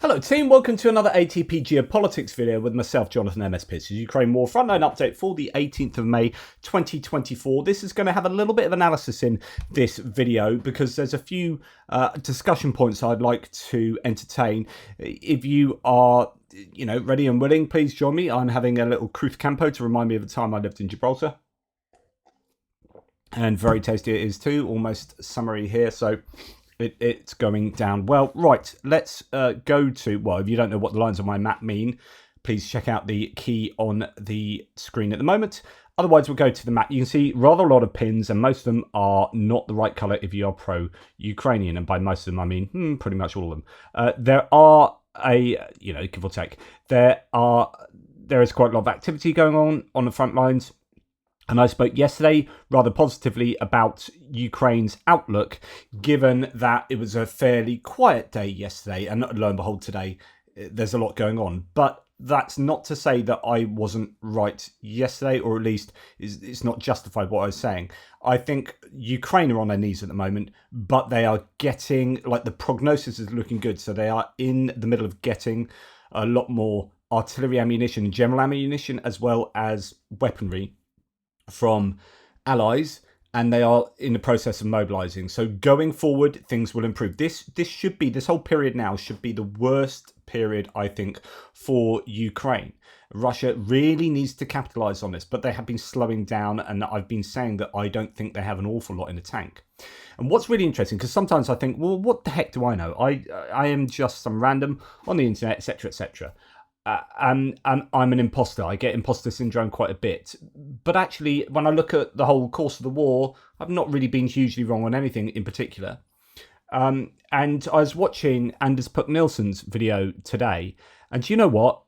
Hello team, welcome to another ATP Geopolitics video with myself, Jonathan MS Pitts. Ukraine War Frontline update for the 18th of May 2024. This is going to have a little bit of analysis in this video because there's a few discussion points I'd like to entertain. If you are ready and willing, please join me. I'm having a little Cruz Campo to remind me of the time I lived in Gibraltar. And very tasty it is too, almost summery here, so it's going down well. Right, let's go to, well, if you don't know what the lines on my map mean, please check out the key on the screen at the moment. Otherwise, we'll go to the map. You can see rather a lot of pins, and most of them are not the right colour if you are pro-Ukrainian. And by most of them, I mean pretty much all of them. There are give or take, there is quite a lot of activity going on the front lines. And I spoke yesterday rather positively about Ukraine's outlook, given that it was a fairly quiet day yesterday. And lo and behold, today there's a lot going on. But that's not to say that I wasn't right yesterday, or at least it's not justified what I was saying. I think Ukraine are on their knees at the moment, but they are getting, the prognosis is looking good. So they are in the middle of getting a lot more artillery ammunition, general ammunition, as well as weaponry from allies, and they are in the process of mobilizing. So going forward, things will improve. This whole period now should be the worst period, I think, for Ukraine. Russia really needs to capitalize on this, but they have been slowing down, and I've been saying that I don't think they have an awful lot in the tank. And what's really interesting, because sometimes I think, well, what the heck do I know? I am just some random on the internet, etc., etc. And I'm an imposter. I get imposter syndrome quite a bit. But actually, when I look at the whole course of the war, I've not really been hugely wrong on anything in particular. And I was watching Anders Puk Nielsen's video today, and you know what?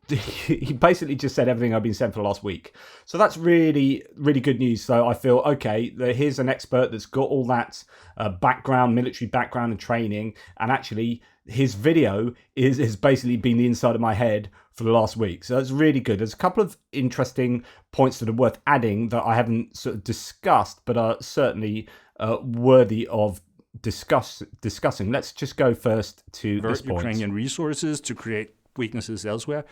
He basically just said everything I've been saying for the last week. So that's really, really good news. So I feel, okay, here's an expert that's got all that background, military background and training, and actually his video has basically been the inside of my head for the last week. So that's really good. There's a couple of interesting points that are worth adding that I haven't sort of discussed, but are certainly worthy of discussing. Let's just go first to this point. Ukrainian resources to create weaknesses elsewhere.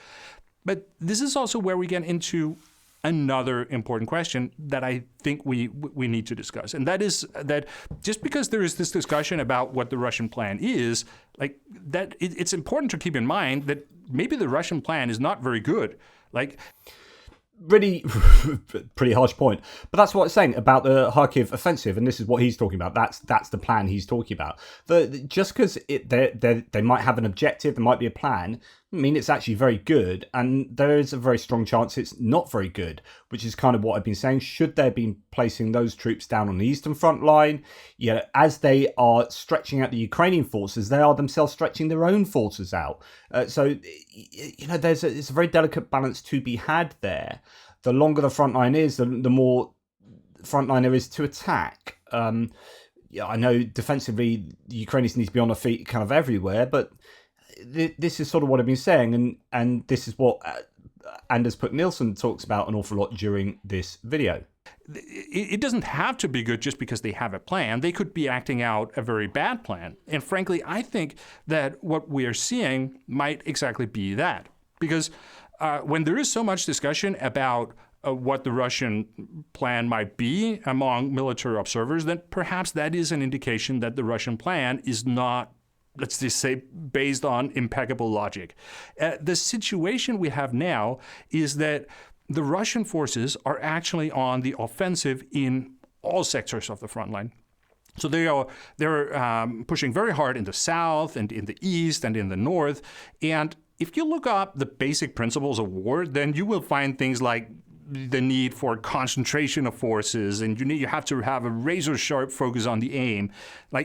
But this is also where we get into another important question that I think we need to discuss. And that is that just because there is this discussion about what the Russian plan is, it's important to keep in mind that maybe the Russian plan is not very good. Really pretty harsh point, but that's what I'm saying about the Kharkiv offensive, and this is what he's talking about. That's the plan he's talking about. Just because they might have an objective, there might be a plan, I mean it's actually very good, and there is a very strong chance it's not very good, which is kind of what I've been saying. Should they have been placing those troops down on the eastern front line? As they are stretching out the Ukrainian forces, they are themselves stretching their own forces out. So it's a very delicate balance to be had there. The longer the front line is, the more front line there is to attack. I know defensively the Ukrainians need to be on their feet kind of everywhere, but this is sort of what I've been saying, and this is what Anders Puk Nielsen talks about an awful lot during this video. It doesn't have to be good just because they have a plan. They could be acting out a very bad plan. And frankly, I think that what we are seeing might exactly be that. Because when there is so much discussion about what the Russian plan might be among military observers, then perhaps that is an indication that the Russian plan is not, let's just say, based on impeccable logic. The situation we have now is that the Russian forces are actually on the offensive in all sectors of the front line. So they're pushing very hard in the south and in the east and in the north. And if you look up the basic principles of war, then you will find things like the need for concentration of forces, and you have to have a razor-sharp focus on the aim.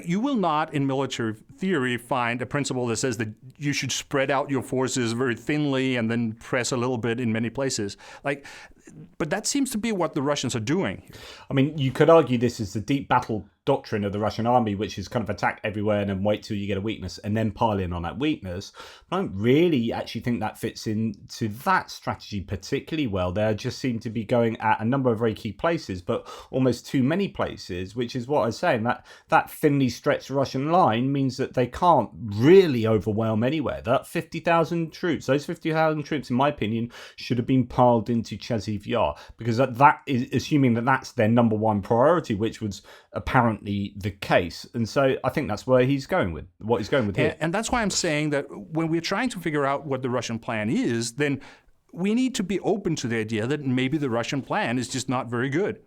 You will not, in military theory, find a principle that says that you should spread out your forces very thinly and then press a little bit in many places. But that seems to be what the Russians are doing. I mean, you could argue this is the deep battle doctrine of the Russian army, which is kind of attack everywhere and then wait till you get a weakness and then pile in on that weakness. I don't really actually think that fits into that strategy particularly well. They just seem to be going at a number of very key places, but almost too many places, which is what I was saying. That thinly stretched Russian line means that they can't really overwhelm anywhere. That 50,000 troops, those 50,000 troops, in my opinion, should have been piled into Chasiv Yar, because that is assuming that that's their number one priority, which was apparently the case. And so I think that's where he's going with what he's going with here. And that's why I'm saying that when we're trying to figure out what the Russian plan is, then we need to be open to the idea that maybe the Russian plan is just not very good.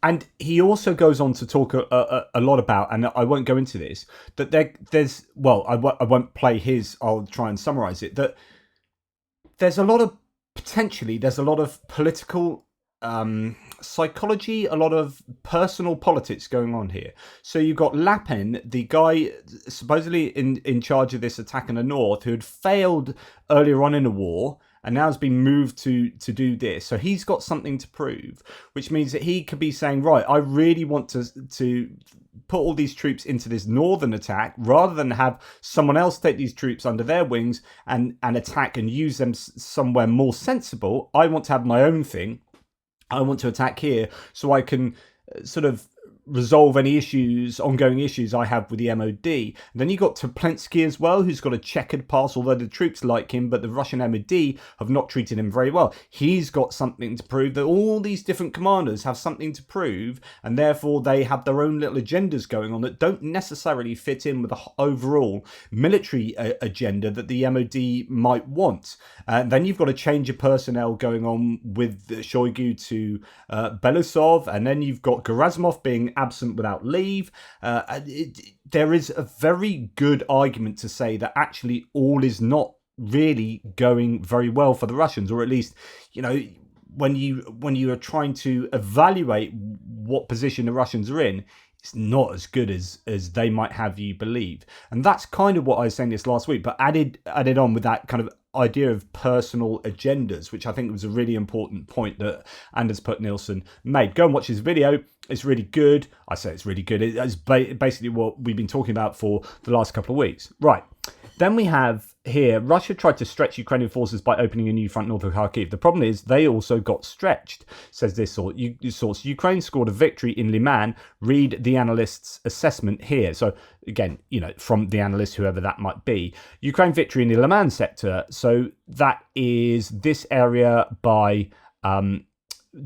And he also goes on to talk a lot about, and I won't go into this, that there's, well, I won't play his, I'll try and summarize it, that there's a lot of political psychology, a lot of personal politics going on here. So you've got Lapin, the guy supposedly in charge of this attack in the north, who had failed earlier on in the war and now has been moved to do this. So he's got something to prove, which means that he could be saying, right, I really want to put all these troops into this northern attack rather than have someone else take these troops under their wings and attack and use them somewhere more sensible. I want to have my own thing. I want to attack here so I can sort of resolve any ongoing issues I have with the MOD. And then you got Toplensky as well, who's got a checkered past, although the troops like him, but the Russian MOD have not treated him very well. He's got something to prove. That all these different commanders have something to prove, and therefore they have their own little agendas going on that don't necessarily fit in with the overall military agenda that the MOD might want. And then you've got a change of personnel going on with Shoigu to Belousov, and then you've got Gerasimov being absent without leave. There is a very good argument to say that actually all is not really going very well for the Russians, or at least, when you are trying to evaluate what position the Russians are in, it's not as good as they might have you believe. And that's kind of what I was saying this last week, but added on with that kind of idea of personal agendas, which I think was a really important point that Anders Put Nielsen made. Go and watch his video. It's really good. I say it's really good. It's basically what we've been talking about for the last couple of weeks. Right. Then we have here, Russia tried to stretch Ukrainian forces by opening a new front north of Kharkiv. The problem is they also got stretched, says this source. Ukraine scored a victory in Liman. Read the analyst's assessment here. So again, from the analyst, whoever that might be. Ukraine victory in the Liman sector. So that is this area by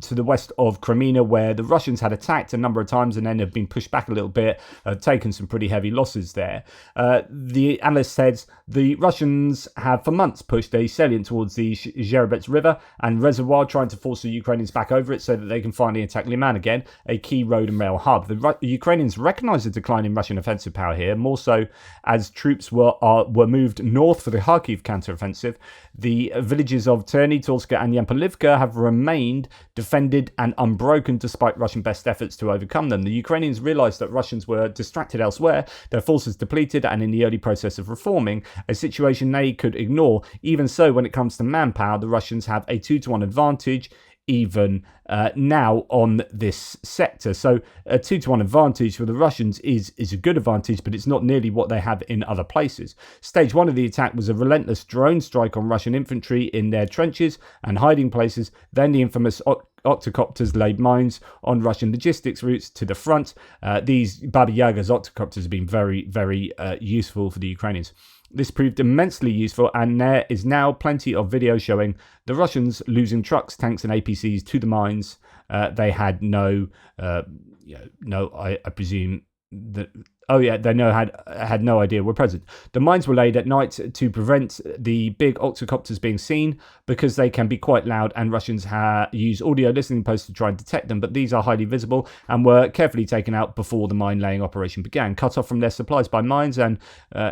to the west of Crimea, where the Russians had attacked a number of times and then have been pushed back a little bit, taken some pretty heavy losses there. The analyst says the Russians have for months pushed a salient towards the Zherebets River and reservoir, trying to force the Ukrainians back over it so that they can finally attack Liman again, a key road and rail hub. The Ukrainians recognize the decline in Russian offensive power here, more so as troops were moved north for the Kharkiv counteroffensive. The villages of Terny, Torska and Yampolivka have remained defended and unbroken despite Russian best efforts to overcome them. The Ukrainians realized that Russians were distracted elsewhere, their forces depleted and in the early process of reforming, a situation they could ignore. Even so, when it comes to manpower, the Russians have a 2-to-1 advantage even now on this sector. So a 2-to-1 advantage for the Russians is a good advantage, but it's not nearly what they have in other places. Stage 1 of the attack was a relentless drone strike on Russian infantry in their trenches and hiding places. Then the infamous octocopters laid mines on Russian logistics routes to the front. These Baba Yaga's octocopters have been very, very useful for the Ukrainians. This proved immensely useful, and there is now plenty of video showing the Russians losing trucks, tanks, and APCs to the mines. They had I presume that. Oh yeah, they had no idea were present. The mines were laid at night to prevent the big octocopters being seen, because they can be quite loud and Russians use audio listening posts to try and detect them, but these are highly visible and were carefully taken out before the mine laying operation began. Cut off from their supplies by mines and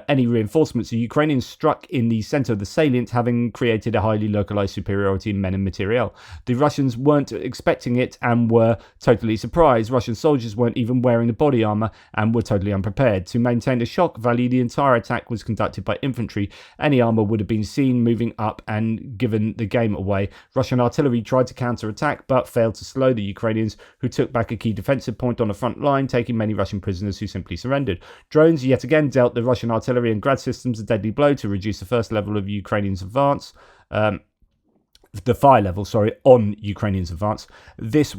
any reinforcements, the Ukrainians struck in the centre of the salient, having created a highly localised superiority in men and materiel. The Russians weren't expecting it and were totally surprised. Russian soldiers weren't even wearing the body armour and were totally unprepared. unprepared. To maintain the shock value, the entire attack was conducted by infantry. Any armour would have been seen moving up and given the game away. Russian artillery tried to counter-attack, but failed to slow the Ukrainians, who took back a key defensive point on the front line, taking many Russian prisoners who simply surrendered. Drones yet again dealt the Russian artillery and grad systems a deadly blow to reduce the first level of Ukrainians' advance. The fire level, on Ukrainians' advance. This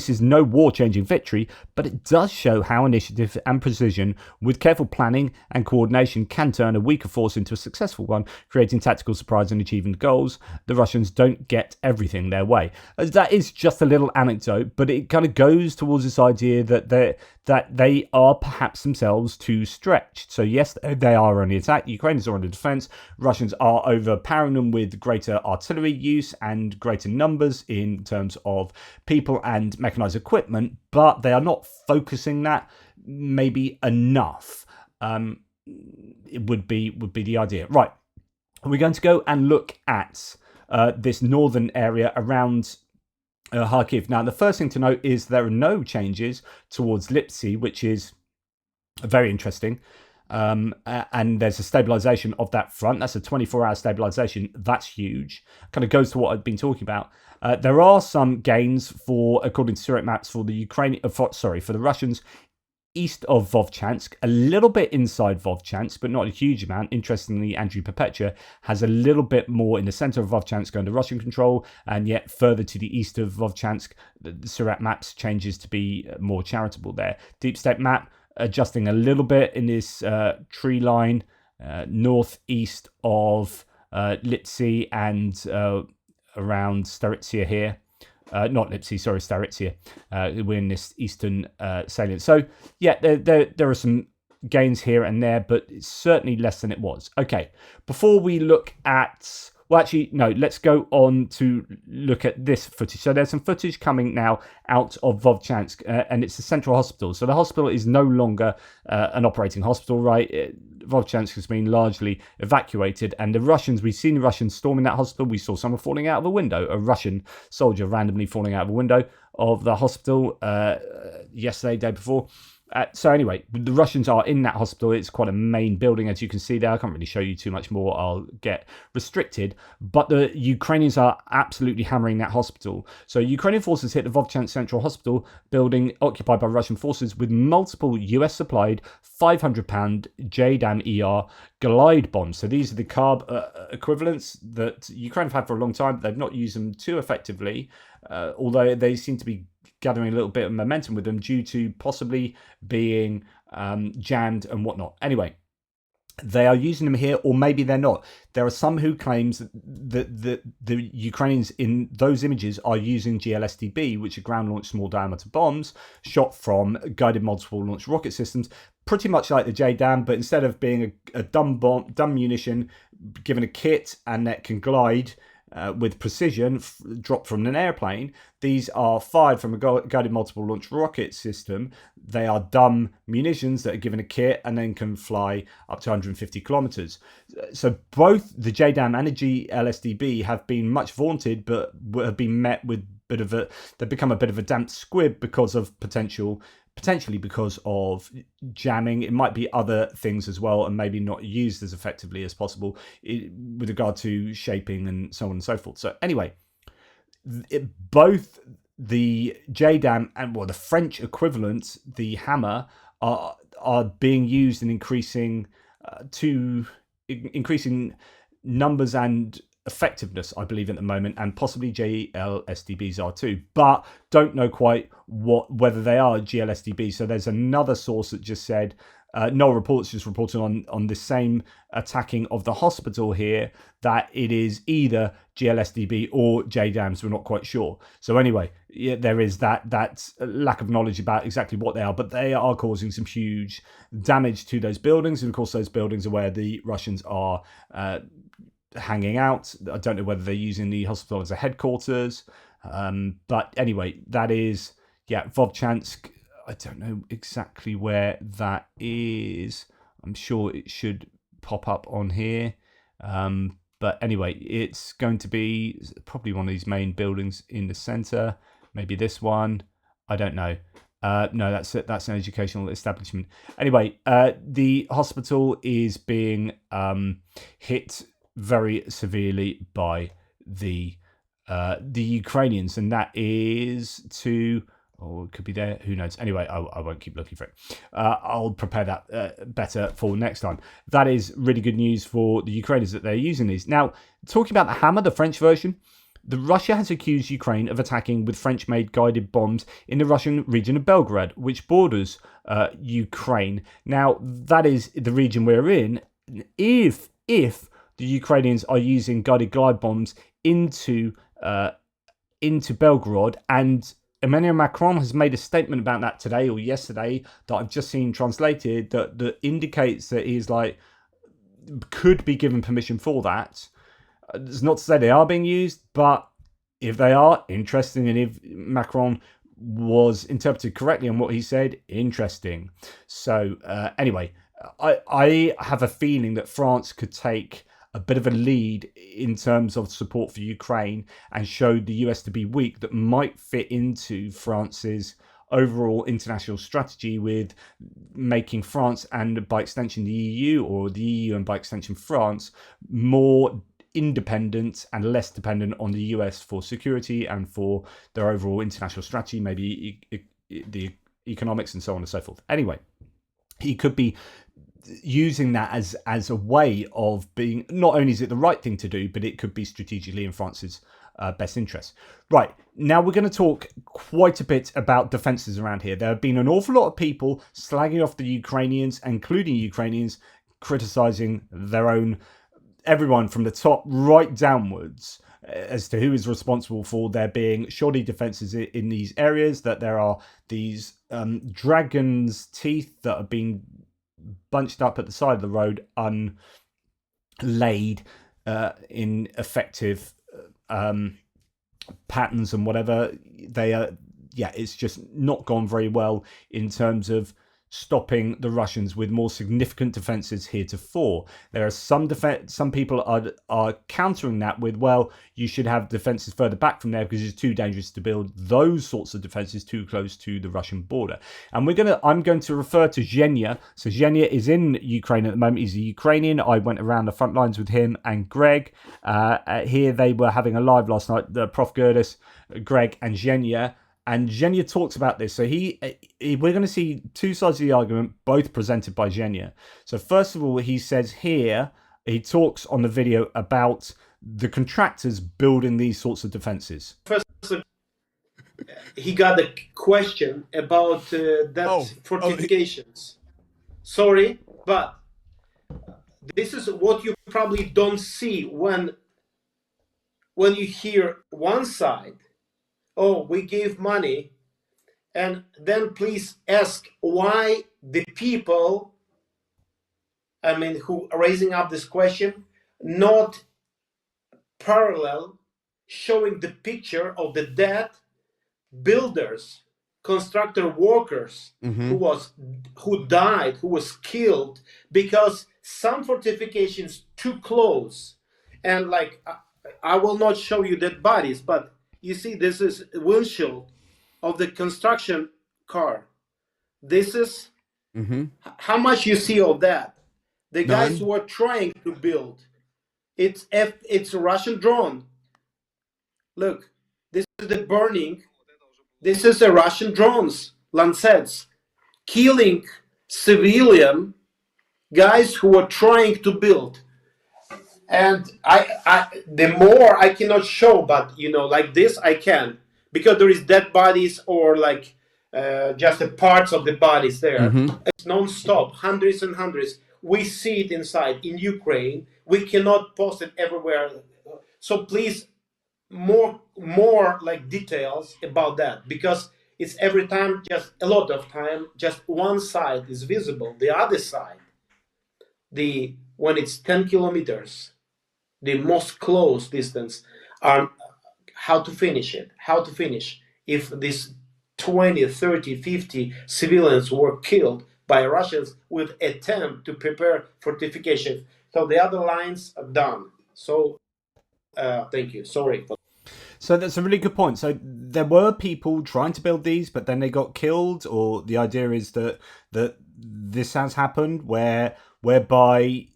is no war-changing victory, but it does show how initiative and precision, with careful planning and coordination, can turn a weaker force into a successful one, creating tactical surprise and achieving goals. The Russians don't get everything their way. That is just a little anecdote, but it kind of goes towards this idea that they are perhaps themselves too stretched. So yes, they are on the attack. Ukrainians are on the defense. Russians are overpowering them with greater artillery use and greater numbers in terms of people and mechanized equipment, but they are not focusing that maybe enough. It would be the idea. Right. We're going to go and look at this northern area around Kharkiv. Now, the first thing to note is there are no changes towards Lipsy, which is very interesting. And there's a stabilization of that front. That's a 24-hour stabilization. That's huge. Kind of goes to what I've been talking about. There are some gains according to Surat maps, for the for the Russians east of Vovchansk, a little bit inside Vovchansk, but not a huge amount. Interestingly, Andriy Perpetua has a little bit more in the center of Vovchansk under Russian control, and yet further to the east of Vovchansk, the Surat maps changes to be more charitable there. Deep State map adjusting a little bit in this tree line northeast of Lipsy and around Staritsia here. Not Lipsy, sorry, Staritsia. We're in this eastern salient. So, yeah, there are some gains here and there, but it's certainly less than it was. Okay, before we look at... Well, actually, no, let's go on to look at this footage. So there's some footage coming now out of Vovchansk, and it's the central hospital. So the hospital is no longer an operating hospital, right? Vovchansk has been largely evacuated, and we've seen the Russians storming that hospital. We saw someone falling out of a window, a Russian soldier randomly falling out of a window of the hospital yesterday, day before. So anyway, the Russians are in that hospital. It's quite a main building, as you can see there. I can't really show you too much more. I'll get restricted. But the Ukrainians are absolutely hammering that hospital. So Ukrainian forces hit the Vovchansk Central Hospital building occupied by Russian forces with multiple US-supplied 500-pound JDAM-ER glide bombs. So these are the carb equivalents that Ukraine have had for a long time. But they've not used them too effectively, although they seem to be gathering a little bit of momentum with them due to possibly being jammed and whatnot. Anyway, they are using them here, or maybe they're not. There are some who claims that the Ukrainians in those images are using GLSDB, which are ground-launched small diameter bombs shot from guided multiple launch rocket systems, pretty much like the JDAM, but instead of being a dumb munition given a kit and that can glide with precision, dropped from an airplane, these are fired from a guided multiple launch rocket system. They are dumb munitions that are given a kit and then can fly up to 150 kilometers. So both the JDAM and the GLSDB have been much vaunted, but have been met with they've become a bit of a damp squib because of potentially because of jamming. It might be other things as well, and maybe not used as effectively as possible with regard to shaping and so on and so forth. So anyway, both the JDAM and the French equivalent, the Hammer, are being used in increasing numbers and effectiveness, I believe, at the moment, and possibly GLSDBs are too, but don't know quite whether they are GLSDB. So there's another source that just said Noel Reports just reported on the same attacking of the hospital here that it is either GLSDB or JDAMs. We're not quite sure. So anyway, yeah, there is that lack of knowledge about exactly what they are, but they are causing some huge damage to those buildings, and of course those buildings are where the Russians are hanging out. I don't know whether they're using the hospital as a headquarters, but anyway, that is Vovchansk. I don't know exactly where that is. I'm sure it should pop up on here, but anyway, it's going to be probably one of these main buildings in the center, maybe this one, I don't know. No, that's it. That's an educational establishment. Anyway, the hospital is being hit very severely by the Ukrainians, and that is to. Or it could be there. Who knows? Anyway, I won't keep looking for it. I'll prepare that better for next time. That is really good news for the Ukrainians that they're using these. Now, talking about the Hammer, the French version, Russia has accused Ukraine of attacking with French-made guided bombs in the Russian region of Belgrade, which borders Ukraine. Now, that is the region we're in. If the Ukrainians are using guided glide bombs into Belgorod, and Emmanuel Macron has made a statement about that today or yesterday that I've just seen translated that indicates that he's could be given permission for that. It's not to say they are being used, but if they are, interesting. And if Macron was interpreted correctly on what he said, interesting. So anyway, I have a feeling that France could take a bit of a lead in terms of support for Ukraine and showed the US to be weak, that might fit into France's overall international strategy with making France and by extension the EU, or the EU and by extension France, more independent and less dependent on the US for security and for their overall international strategy, maybe the economics and so on and so forth. Anyway, he could be using that as a way of being, not only is it the right thing to do, but it could be strategically in France's best interest. Right, now we're going to talk quite a bit about defences around here. There have been an awful lot of people slagging off the Ukrainians, including Ukrainians, criticising their own, everyone from the top right downwards, as to who is responsible for there being shoddy defences in these areas, that there are these dragon's teeth that are being bunched up at the side of the road, unlaid in effective patterns and whatever. They are, it's just not gone very well in terms of stopping the Russians with more significant defences heretofore. There are some people are countering that with, well, you should have defences further back from there because it's too dangerous to build those sorts of defences too close to the Russian border. And I'm going to refer to Zhenya. So Zhenya is in Ukraine at the moment. He's a Ukrainian. I went around the front lines with him and Greg. Here they were having a live last night, the Prof. Gerdes, Greg and Zhenya. And Zhenya talks about this. So we're going to see two sides of the argument, both presented by Zhenya. So first of all, he says here, he talks on the video about the contractors building these sorts of defenses. First, he got a question about fortifications. Sorry, but this is what you probably don't see when you hear one side. Oh, we gave money, and then please ask why the people, who are raising up this question, not parallel showing the picture of the dead builders, constructor workers, who died, who was killed because some fortifications too close, and I will not show you dead bodies, but you see, this is windshield of the construction car. This is how much you see of that. The guys who are trying to build, it's a Russian drone. Look, this is the burning. This is a Russian drones, Lancets, killing civilian guys who are trying to build. And the more I cannot show, but like this I can, because there is dead bodies or just the parts of the bodies there. It's non-stop, hundreds and hundreds. We see it inside in Ukraine. We cannot post it everywhere. So please, more details about that, because it's every time, just a lot of time, just one side is visible. The other side, when it's 10 kilometers. The most close distance are how to finish if this 20, 30, 50 civilians were killed by Russians with attempt to prepare fortifications. So the other lines are done. So thank you. Sorry. So that's a really good point. So there were people trying to build these, but then they got killed, or the idea is that this has happened whereby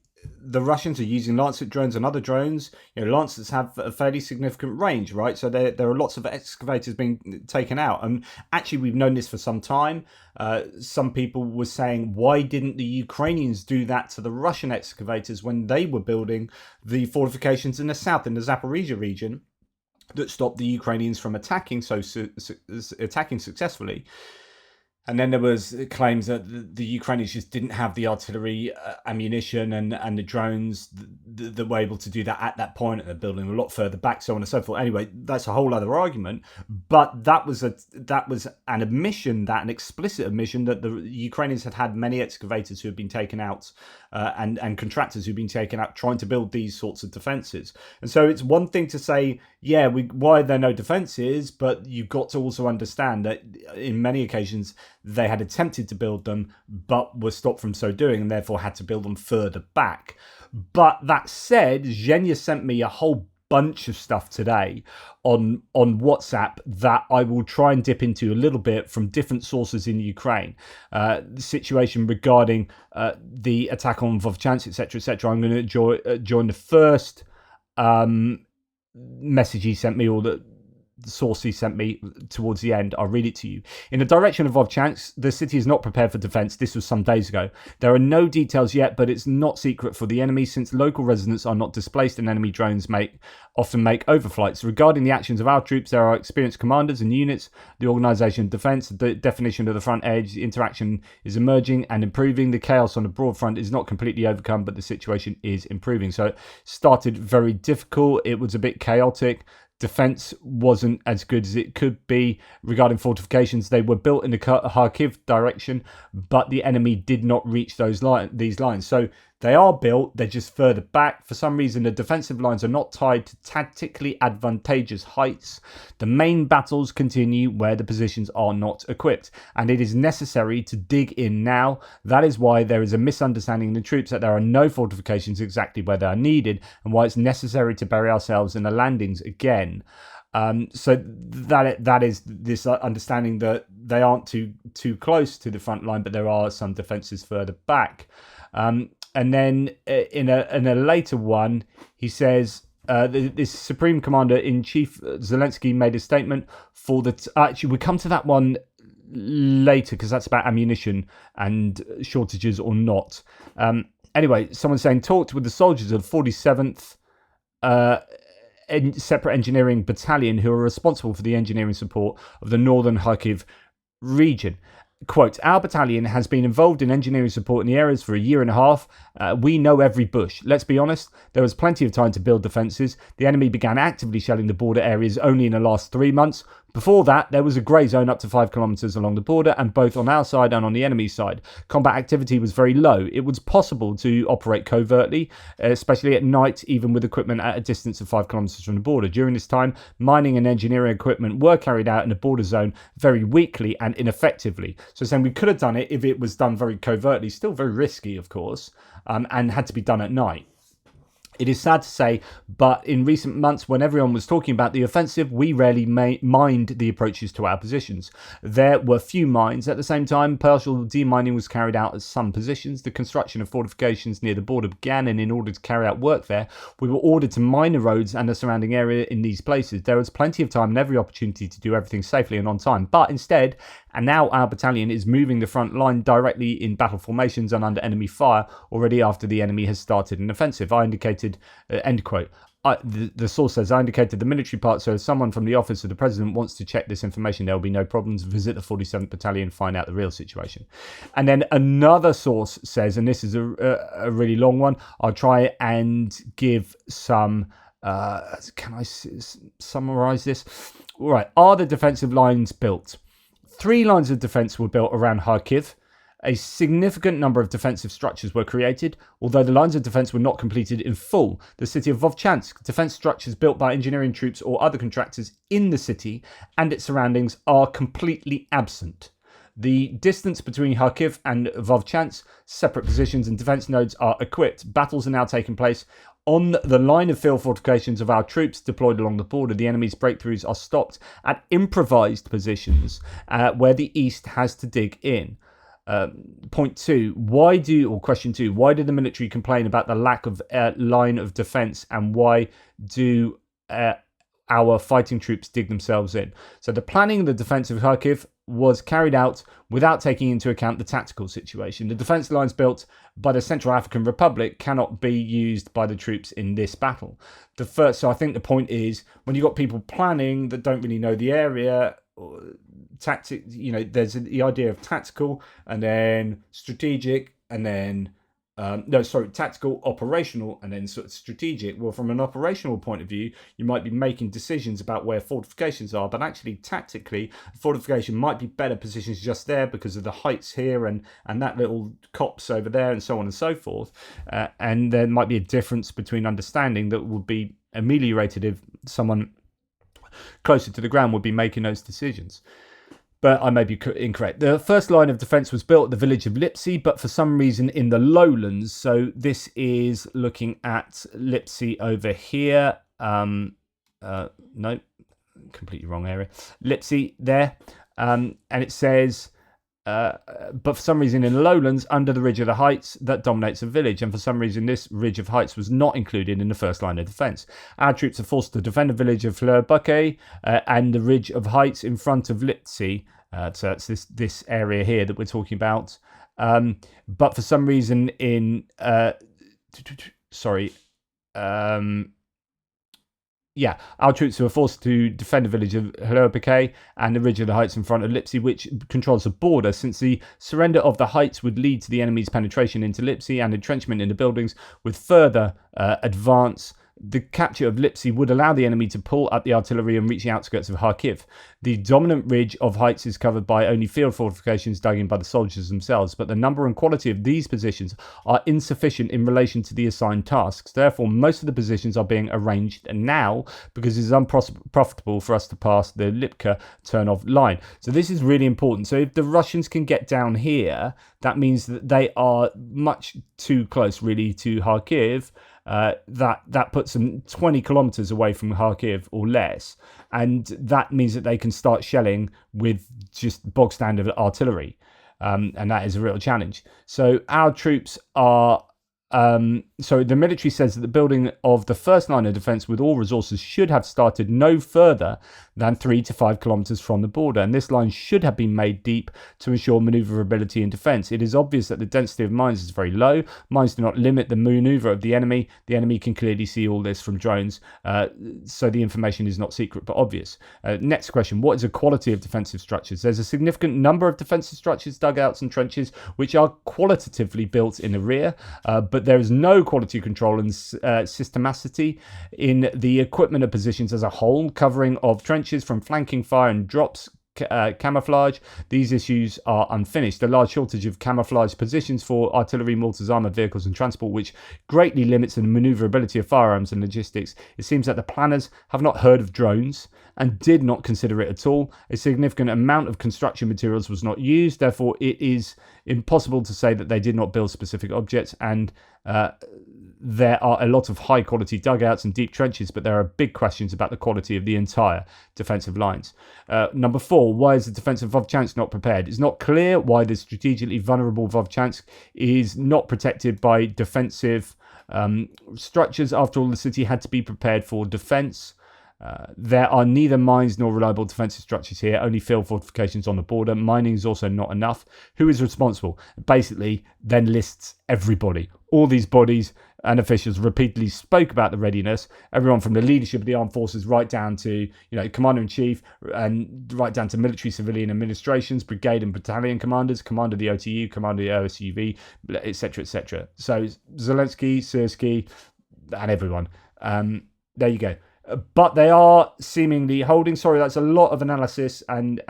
the Russians are using Lancet drones and other drones. Lancets have a fairly significant range, right? So there are lots of excavators being taken out. And actually, we've known this for some time. Some people were saying, why didn't the Ukrainians do that to the Russian excavators when they were building the fortifications in the south, in the Zaporizhia region, that stopped the Ukrainians from attacking successfully? And then there was claims that the Ukrainians just didn't have the artillery ammunition and the drones that were able to do that at that point, and they're building a lot further back, so on and so forth. Anyway, that's a whole other argument. But that was an admission, an explicit admission, that the Ukrainians had many excavators who had been taken out and contractors who've been taken out trying to build these sorts of defences. And so it's one thing to say, why are there no defences? But you've got to also understand that in many occasions they had attempted to build them, but were stopped from so doing, and therefore had to build them further back. But that said, Zhenya sent me a whole bunch of stuff today on WhatsApp that I will try and dip into a little bit from different sources in Ukraine. The situation regarding the attack on Vovchansk, etc. I'm going to join the first message he sent me, or the source he sent me towards the end. I'll read it to you. In the direction of Vovchansk, the city is not prepared for defense. This was some days ago. There are no details yet, but it's not secret for the enemy, since local residents are not displaced and enemy drones often make overflights. Regarding the actions of our troops, there are experienced commanders and units. The organisation of defence, the definition of the front edge, the interaction is emerging and improving. The chaos on the broad front is not completely overcome, but the situation is improving. So it started very difficult. It was a bit chaotic. Defense wasn't as good as it could be. Regarding fortifications, they were built in the Kharkiv direction, but the enemy did not reach these lines. So they are built, they're just further back. For some reason, the defensive lines are not tied to tactically advantageous heights. The main battles continue where the positions are not equipped, and it is necessary to dig in now. That is why there is a misunderstanding in the troops that there are no fortifications exactly where they are needed, and why it's necessary to bury ourselves in the landings again. So that is this understanding that they aren't too close to the front line, but there are some defenses further back. And then in a later one, he says, this Supreme Commander-in-Chief Zelensky made a statement for actually, we come to that one later because that's about ammunition and shortages or not. Anyway, someone's saying, talked with the soldiers of the 47th Separate Engineering Battalion who are responsible for the engineering support of the northern Kharkiv region. Quote, our battalion has been involved in engineering support in the areas for a year and a half. We know every bush. Let's be honest, there was plenty of time to build defences. The enemy began actively shelling the border areas only in the last 3 months. Before that, there was a grey zone up to 5 kilometres along the border, and both on our side and on the enemy's side. Combat activity was very low. It was possible to operate covertly, especially at night, even with equipment at a distance of 5 kilometres from the border. During this time, mining and engineering equipment were carried out in the border zone very weakly and ineffectively. So saying we could have done it if it was done very covertly, still very risky, of course, and had to be done at night. It is sad to say, but in recent months, when everyone was talking about the offensive, we rarely mined the approaches to our positions. There were few mines. At the same time, partial demining was carried out at some positions. The construction of fortifications near the border began, and in order to carry out work there, we were ordered to mine the roads and the surrounding area in these places. There was plenty of time and every opportunity to do everything safely and on time, but instead, and now our battalion is moving the front line directly in battle formations and under enemy fire already after the enemy has started an offensive. I indicated, end quote. The source says, I indicated the military part, so if someone from the office of the president wants to check this information, there will be no problems. Visit the 47th Battalion, find out the real situation. And then another source says, and this is a really long one, I'll try and give some, can I summarize this? All right, are the defensive lines built? 3 lines of defence were built around Kharkiv. A significant number of defensive structures were created, although the lines of defence were not completed in full. The city of Vovchansk, defence structures built by engineering troops or other contractors in the city and its surroundings are completely absent. The distance between Kharkiv and Vovchansk, separate positions and defence nodes are equipped. Battles are now taking place On the line of field fortifications of our troops deployed along the border, the enemy's breakthroughs are stopped at improvised positions where the East has to dig in. Question 2, why do the military complain about the lack of line of defense, and why do our fighting troops dig themselves in? So the planning of the defense of Kharkiv was carried out without taking into account the tactical situation. The defense lines built by the Central African Republic cannot be used by the troops in this battle. So I think the point is, when you've got people planning that don't really know the area, tactic, there's the idea of tactical and then strategic, and then tactical, operational, and then sort of strategic. Well, from an operational point of view, you might be making decisions about where fortifications are, but actually tactically, fortification might be better positions just there because of the heights here and that little copse over there, and so on and so forth. And there might be a difference between understanding that would be ameliorated if someone closer to the ground would be making those decisions. But I may be incorrect. The first line of defence was built at the village of Lipsy, but for some reason in the lowlands. So this is looking at Lipsy over here. No, completely wrong area. Lipsy there. And it says, but for some reason in the lowlands, under the ridge of the heights that dominates the village. And for some reason, this ridge of heights was not included in the first line of defence. Our troops are forced to defend the village of Fleur-Buquet and the ridge of heights in front of Lipsy. So that's this area here that we're talking about. But for some reason our troops were forced to defend the village of Fleur-Buquet and the ridge of the heights in front of Lipsy, which controls the border. Since the surrender of the heights would lead to the enemy's penetration into Lipsy and entrenchment in the buildings with further advance, the capture of Lipsy would allow the enemy to pull up the artillery and reach the outskirts of Kharkiv. The dominant ridge of heights is covered by only field fortifications dug in by the soldiers themselves, but the number and quality of these positions are insufficient in relation to the assigned tasks. Therefore, most of the positions are being arranged now because it is unprofitable for us to pass the Lipka turn-off line. So this is really important. So if the Russians can get down here, that means that they are much too close, really, to Kharkiv. That puts them 20 kilometers away from Kharkiv or less, and that means that they can start shelling with just bog standard artillery, and that is a real challenge. So our troops are so the military says that the building of the first line of defence with all resources should have started no further than 3 to 5 kilometres from the border, and this line should have been made deep to ensure manoeuvrability in defence. It is obvious that the density of mines is very low. Mines do not limit the manoeuvre of the enemy. The enemy can clearly see all this from drones, so the information is not secret but obvious. Next question, what is the quality of defensive structures? There's a significant number of defensive structures, dugouts and trenches which are qualitatively built in the rear, but there is no quality control and systematicity in the equipment of positions as a whole. Covering of trenches from flanking fire and drops, camouflage. These issues are unfinished. A large shortage of camouflage positions for artillery, mortars, armoured vehicles and transport, which greatly limits the manoeuvrability of firearms and logistics. It seems that the planners have not heard of drones and did not consider it at all. A significant amount of construction materials was not used. Therefore, it is impossible to say that they did not build specific objects, and there are a lot of high quality dugouts and deep trenches, but there are big questions about the quality of the entire defensive lines. Number 4, why is the defense of Vovchansk not prepared? It's not clear why the strategically vulnerable Vovchansk is not protected by defensive structures. After all, the city had to be prepared for defense. There are neither mines nor reliable defensive structures here, only field fortifications on the border. Mining is also not enough. Who is responsible? Basically, then lists everybody. All these bodies and officials repeatedly spoke about the readiness, everyone from the leadership of the armed forces right down to, commander-in-chief, and right down to military civilian administrations, brigade and battalion commanders, commander of the OTU, commander of the OSUV, etc., etc. So Zelensky, Syrskyi, and everyone. There you go. But they are seemingly holding. Sorry, that's a lot of analysis and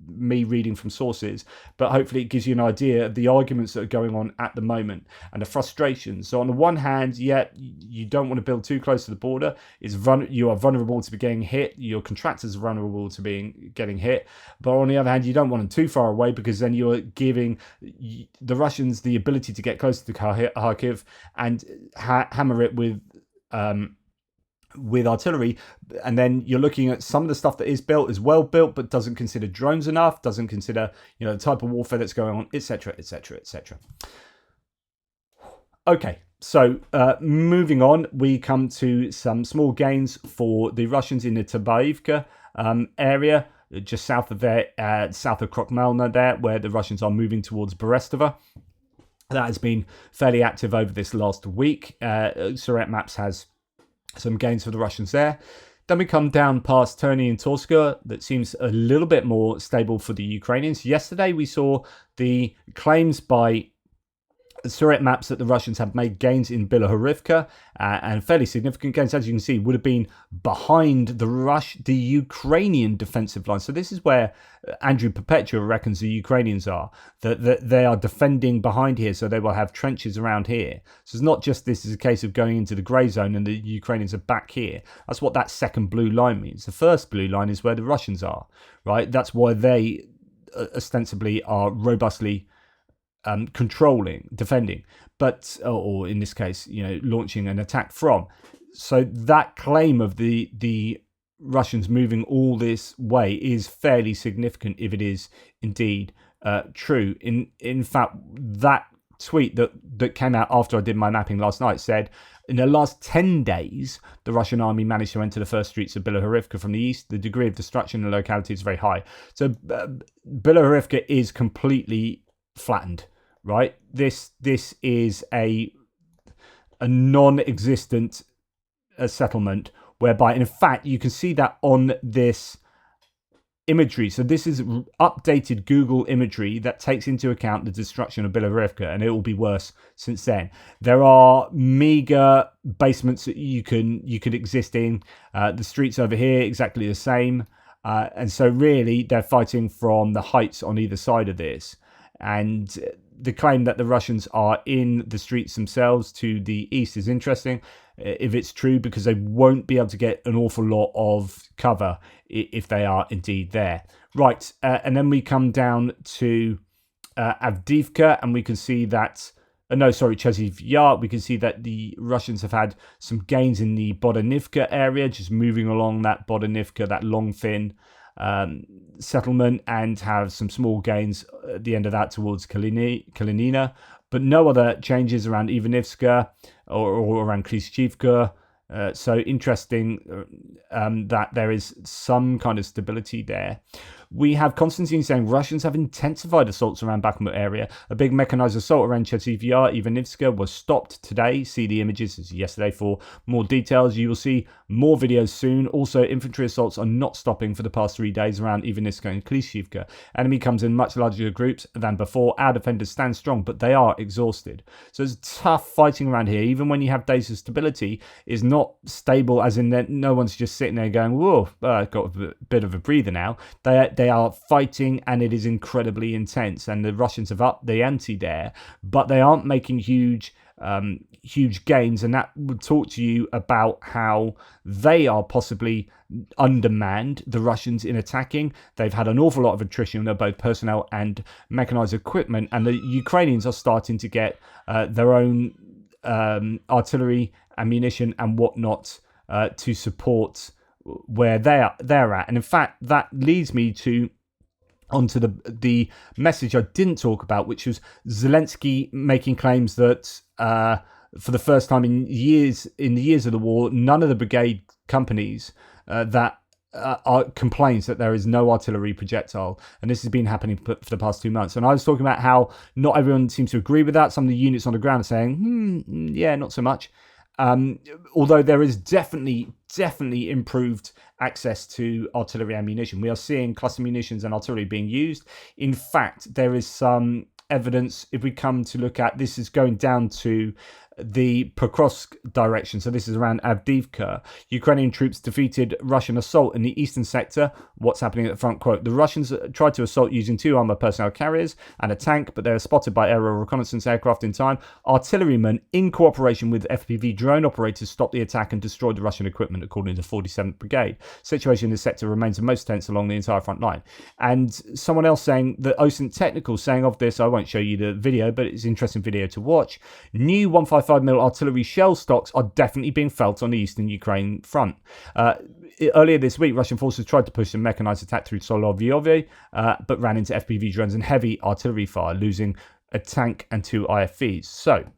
me reading from sources, but hopefully it gives you an idea of the arguments that are going on at the moment and the frustrations. So on the one hand, you don't want to build too close to the border. You are vulnerable to be getting hit. Your contractors are vulnerable to getting hit. But on the other hand, you don't want them too far away, because then you're giving the Russians the ability to get closer to Kharkiv and hammer it with with artillery, and then you're looking at some of the stuff that is built is well built but doesn't consider drones enough, doesn't consider the type of warfare that's going on, etc, etc, etc. Okay, so moving on, we come to some small gains for the Russians in the Tabaivka area, just south of there, south of Krokmelna there, where the Russians are moving towards Berestova. That has been fairly active over this last week. Suret Maps has some gains for the Russians there. Then we come down past Terny and Torska. That seems a little bit more stable for the Ukrainians. Yesterday we saw the claims by Suret Maps that the Russians have made gains in Bilohorivka, and fairly significant gains, as you can see, would have been behind the Ukrainian defensive line. So this is where Andrew Perpetua reckons the Ukrainians are, that they are defending behind here, so they will have trenches around here. So it's not just this is a case of going into the grey zone and the Ukrainians are back here. That's what that second blue line means. The first blue line is where the Russians are, right? That's why they ostensibly are robustly controlling, defending, but or in this case, launching an attack from. So that claim of the Russians moving all this way is fairly significant if it is indeed true. In fact, that tweet that came out after I did my mapping last night said, in the last 10 days, the Russian army managed to enter the first streets of Bilohorivka from the east. The degree of destruction in the locality is very high. So Bilohorivka is completely flattened. Right, this is a non-existent settlement, whereby, in fact, you can see that on this imagery. So this is updated Google imagery that takes into account the destruction of Bilohorivka, and it will be worse since then. There are meager basements that you could exist in. The streets over here exactly the same, and so really they're fighting from the heights on either side of this. And the claim that the Russians are in the streets themselves to the east is interesting, if it's true, because they won't be able to get an awful lot of cover if they are indeed there. Right, and then we come down to Avdiivka, and we can see that, Chasiv Yar, we can see that the Russians have had some gains in the Bodanivka area, just moving along that Bodanivka, that long, thin settlement, and have some small gains at the end of that towards Kalinina, but no other changes around Ivanivska or around Klishchivka. So interesting that there is some kind of stability there. We have Konstantin saying Russians have intensified assaults around Bakhmut area. A big mechanized assault around Chasiv Yar, Ivanivska, was stopped today. See the images as yesterday for more details. You will see more videos soon. Also, infantry assaults are not stopping for the past 3 days around Ivanivska and Klishchivka. Enemy comes in much larger groups than before. Our defenders stand strong, but they are exhausted. So it's tough fighting around here. Even when you have days of stability, is not stable, as in that no one's just sitting there going, whoa, I've got a bit of a breather now. They are fighting, and it is incredibly intense, and the Russians have upped the ante there, but they aren't making huge gains, and that would talk to you about how they are possibly undermanned, the Russians, in attacking. They've had an awful lot of attrition of both personnel and mechanized equipment, and the Ukrainians are starting to get their own artillery, ammunition and whatnot to support where they're at. And in fact, that leads me onto the message I didn't talk about, which was Zelensky making claims that for the first time in the years of the war, none of the brigade companies that complains that there is no artillery projectile, and this has been happening for the past 2 months. And I was talking about how not everyone seems to agree with that. Some of the units on the ground are saying, yeah, not so much. Although there is definitely improved access to artillery ammunition. We are seeing cluster munitions and artillery being used. In fact, there is some evidence, if we come to look at, this is going down to the Pokrovsk direction, so this is around Avdiivka. Ukrainian troops defeated Russian assault in the eastern sector. What's happening at the front? Quote, the Russians tried to assault using 2 armored personnel carriers and a tank, but they were spotted by aerial reconnaissance aircraft in time. Artillerymen, in cooperation with FPV drone operators, stopped the attack and destroyed the Russian equipment, according to 47th Brigade. Situation in this sector remains the most tense along the entire front line. And someone else saying that OSINT Technical saying of this, I won't show you the video, but it's an interesting video to watch. New 155 155mm artillery shell stocks are definitely being felt on the eastern Ukraine front. Earlier this week, Russian forces tried to push a mechanized attack through Solovyov, but ran into FPV drones and heavy artillery fire, losing a tank and 2 IFVs.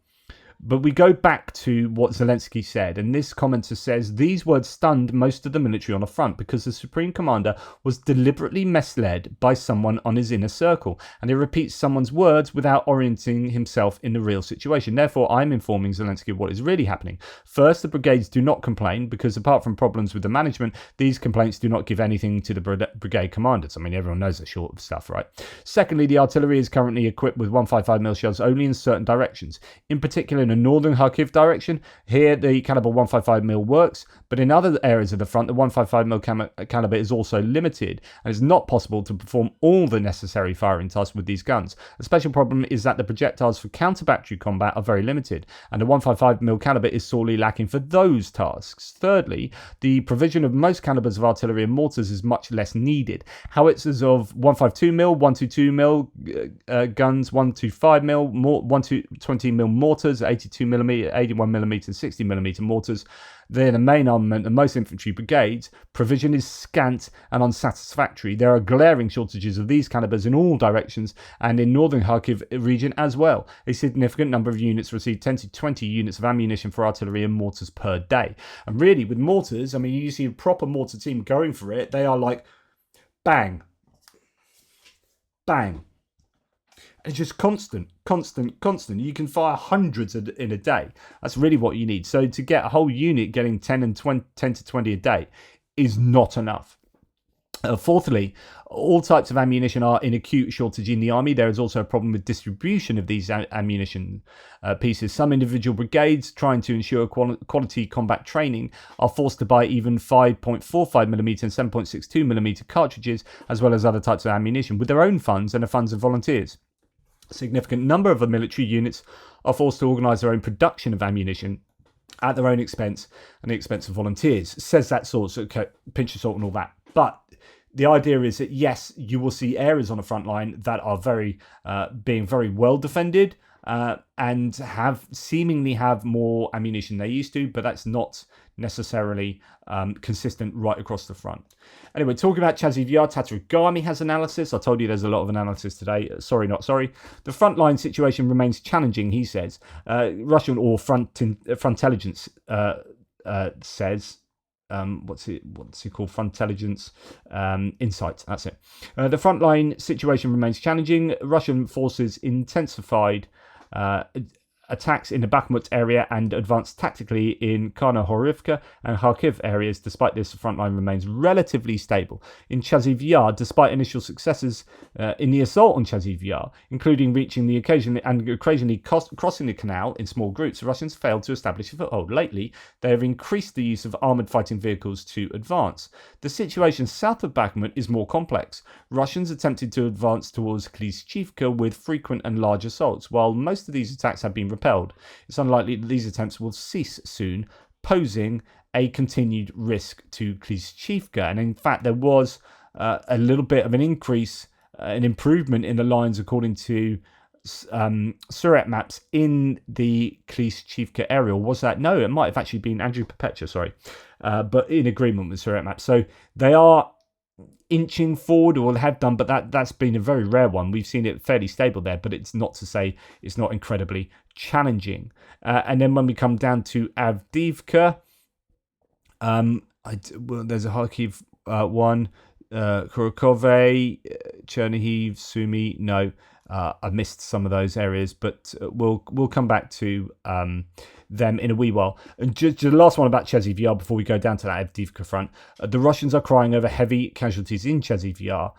But we go back to what Zelensky said, and this commenter says these words stunned most of the military on the front because the Supreme Commander was deliberately misled by someone on his inner circle, and he repeats someone's words without orienting himself in the real situation. Therefore, I'm informing Zelensky of what is really happening. First, the brigades do not complain because apart from problems with the management, these complaints do not give anything to the brigade commanders. I mean, everyone knows they're short of stuff, right? Secondly, the artillery is currently equipped with 155mm shells only in certain directions. In particular, in the northern Kharkiv direction, here the caliber 155mm works, but in other areas of the front, the 155mm caliber is also limited, and it's not possible to perform all the necessary firing tasks with these guns. A special problem is that the projectiles for counter-battery combat are very limited, and the 155mm caliber is sorely lacking for those tasks. Thirdly, the provision of most calibers of artillery and mortars is much less needed. Howitzers of 152mm, 122mm guns, 125mm, 120mm mortars, 82mm, 81mm and 60mm mortars. They're the main armament of most infantry brigades. Provision is scant and unsatisfactory. There are glaring shortages of these calibers in all directions and in northern Kharkiv region as well. A significant number of units receive 10 to 20 units of ammunition for artillery and mortars per day. And really, with mortars, I mean, you see a proper mortar team going for it. They are like, bang, bang. It's just constant. You can fire hundreds in a day. That's really what you need. So to get a whole unit getting 10 to 20 a day is not enough. Fourthly, all types of ammunition are in acute shortage in the army. There is also a problem with distribution of these ammunition pieces. Some individual brigades trying to ensure quality combat training are forced to buy even 5.45mm and 7.62mm cartridges, as well as other types of ammunition, with their own funds and the funds of volunteers. A significant number of the military units are forced to organise their own production of ammunition at their own expense and the expense of volunteers. Says that sort of pinch of salt and all that. But the idea is that, yes, you will see areas on the front line that are being very well defended and seemingly have more ammunition they used to, but that's not necessarily consistent right across the front. Anyway, talking about Chasiv Yar, Tatarigami has analysis. I told you there's a lot of analysis today. Sorry, not sorry. The frontline situation remains challenging, he says. Russian or front intelligence says. What's it called? Front intelligence insight. That's it. The frontline situation remains challenging. Russian forces intensified attacks in the Bakhmut area and advanced tactically in Karnohorivka and Kharkiv areas. Despite this, the front line remains relatively stable. In Chasiv Yar, despite initial successes in the assault on Chasiv Yar, including reaching the occasionally crossing the canal in small groups, the Russians failed to establish a foothold. Lately, they have increased the use of armoured fighting vehicles to advance. The situation south of Bakhmut is more complex. Russians attempted to advance towards Klishchivka with frequent and large assaults. While most of these attacks have been repelled, it's unlikely that these attempts will cease soon, posing a continued risk to Klishchivka. And in fact, there was a little bit of an increase, an improvement in the lines according to Surat maps in the Klishchivka area. Was that? No, it might have actually been Andrew Perpetua, sorry, but in agreement with Surat maps. So they are inching forward, or have done, but that's been a very rare one. We've seen it fairly stable there, but it's not to say it's not incredibly challenging. And then when we come down to Avdiivka, there's a Kharkiv one, Kurakhove, Chernihiv, Sumy. No, I missed some of those areas, but we'll come back to them in a wee while. And just the last one about Chasiv Yar before we go down to that Avdiivka front. The Russians are crying over heavy casualties in Chasiv Yar.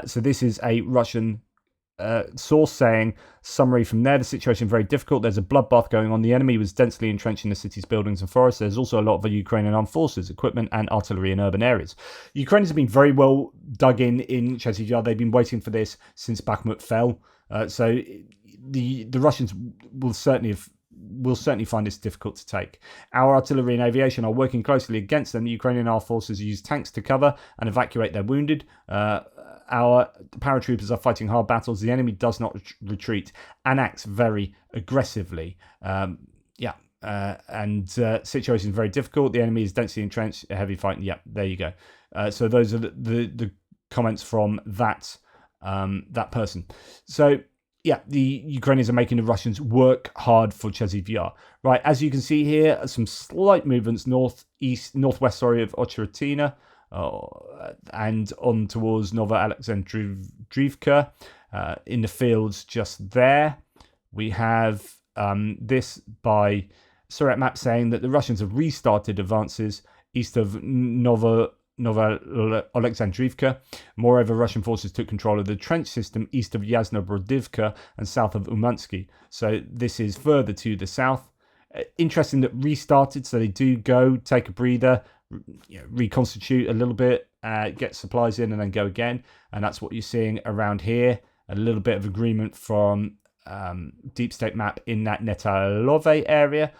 So this is a Russian source saying, summary from there, the situation very difficult. There's a bloodbath going on. The enemy was densely entrenched in the city's buildings and forests. There's also a lot of the Ukrainian armed forces, equipment and artillery in urban areas. Ukrainians have been very well dug in Chasiv Yar. They've been waiting for this since Bakhmut fell. So the Russians will certainly find this difficult to take. Our artillery and aviation are working closely against them. The Ukrainian armed forces use tanks to cover and evacuate their wounded. Our paratroopers are fighting hard battles. The enemy does not retreat and acts very aggressively. Yeah. And situation is very difficult. The enemy is densely entrenched, heavy fighting. Yeah, there you go. So those are the comments from that person. So yeah, the Ukrainians are making the Russians work hard for Chasiv Yar. Right, as you can see here, some slight movements northwest of Ocheritina, and on towards Nova Alexandrivka. In the fields just there, we have this by Surat Map saying that the Russians have restarted advances east of Nova Alexandrivka. Moreover, Russian forces took control of the trench system east of Yasna Brodivka and south of Umansky. So this is further to the south. Interesting that restarted, so they do go, take a breather, reconstitute a little bit, get supplies in and then go again. And that's what you're seeing around here. A little bit of agreement from Deep State Map in that Netalove area.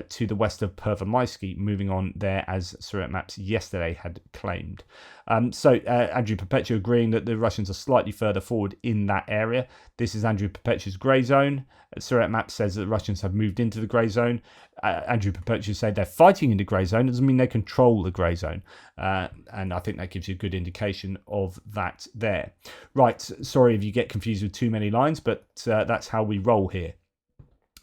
To the west of Pervomaisky, moving on there as Surat Maps yesterday had claimed. So Andrew Perpetua agreeing that the Russians are slightly further forward in that area. This is Andrew Perpetua's grey zone. Surat Maps says that the Russians have moved into the grey zone. Andrew Perpetua said they're fighting in the grey zone. It doesn't mean they control the grey zone. And I think that gives you a good indication of that there. Right, sorry if you get confused with too many lines, but that's how we roll here.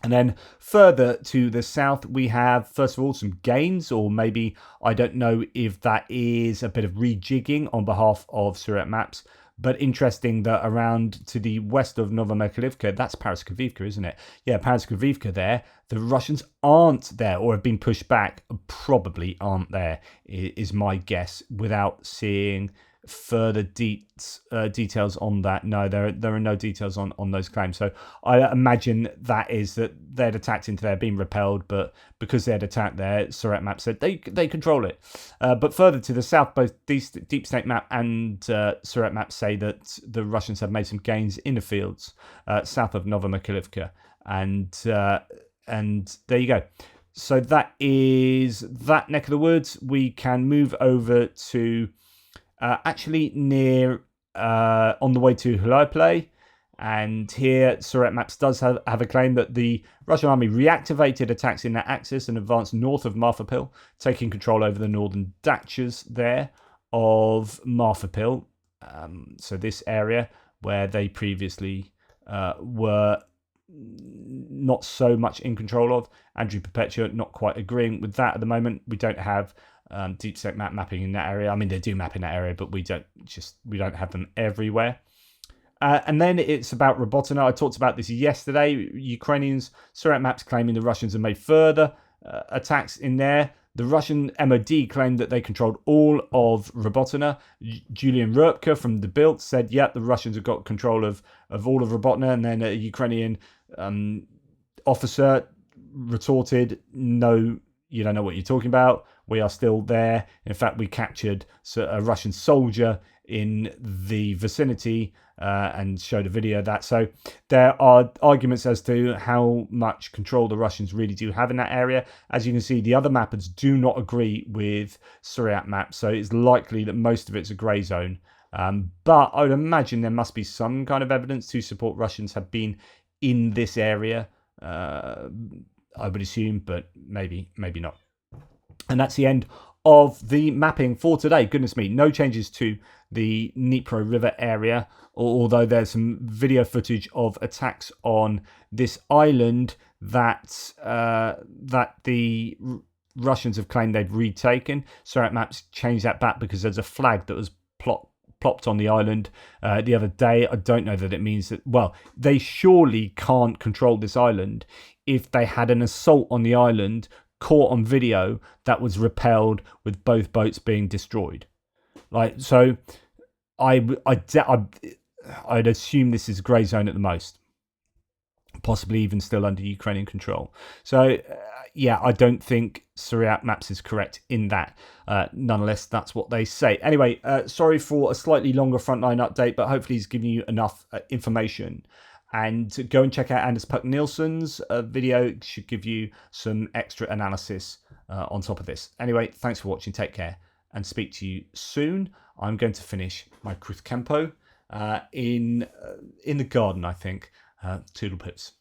And then further to the south, we have, first of all, some gains, or maybe, I don't know if that is a bit of rejigging on behalf of Surat Maps, but interesting that around to the west of Novomykhailivka, that's Paraskevivka, isn't it? Yeah, Paraskevivka there, the Russians aren't there, or have been pushed back, probably aren't there, is my guess, without seeing further details on that. No, there are no details on those claims. So I imagine that is that they'd attacked into there, been repelled, but because they'd attacked there, Surat Map said they control it. But further to the south, both Deep State Map and Surat Map say that the Russians have made some gains in the fields south of Novomykhailivka, and there you go. So that is that neck of the woods. We can move over to actually near on the way to Hlyplay, and here Surat Maps does have a claim that the Russian army reactivated attacks in that axis and advanced north of Marfapil, taking control over the northern dachas there of Marfapil. So this area where they previously were not so much in control of. Andrew Perpetua not quite agreeing with that at the moment. We don't have Deep State Map mapping in that area. I mean, they do map in that area, but we don't have them everywhere. And then it's about Robotyne. I talked about this yesterday. Ukrainians, Surat Maps claiming the Russians have made further attacks in there. The Russian MOD claimed that they controlled all of Robotyne. Julian Rupka from the Bild said, the Russians have got control of all of Robotyne. And then a Ukrainian officer retorted, no, you don't know what you're talking about. We are still there. In fact, we captured a Russian soldier in the vicinity and showed a video of that. So there are arguments as to how much control the Russians really do have in that area. As you can see, the other mappers do not agree with Surat Map, so it's likely that most of it's a grey zone. But I would imagine there must be some kind of evidence to support Russians have been in this area. I would assume, but maybe not. And that's the end of the mapping for today. Goodness me, no changes to the Dnipro River area, although there's some video footage of attacks on this island that the Russians have claimed they've retaken. Surat Maps changed that back because there's a flag that was plopped on the island the other day. I don't know that it means that, well, they surely can't control this island if they had an assault on the island caught on video that was repelled with both boats being destroyed. So I'd assume this is grey zone at the most, possibly even still under Ukrainian control. So I don't think Surat Maps is correct in that. Nonetheless, that's what they say. Anyway, sorry for a slightly longer frontline update, but hopefully he's given you enough information. And go and check out Anders Puck Nielsen's video. It should give you some extra analysis on top of this. Anyway, thanks for watching. Take care and speak to you soon. I'm going to finish my Kruth Kempo in the garden, I think. Toodle pips.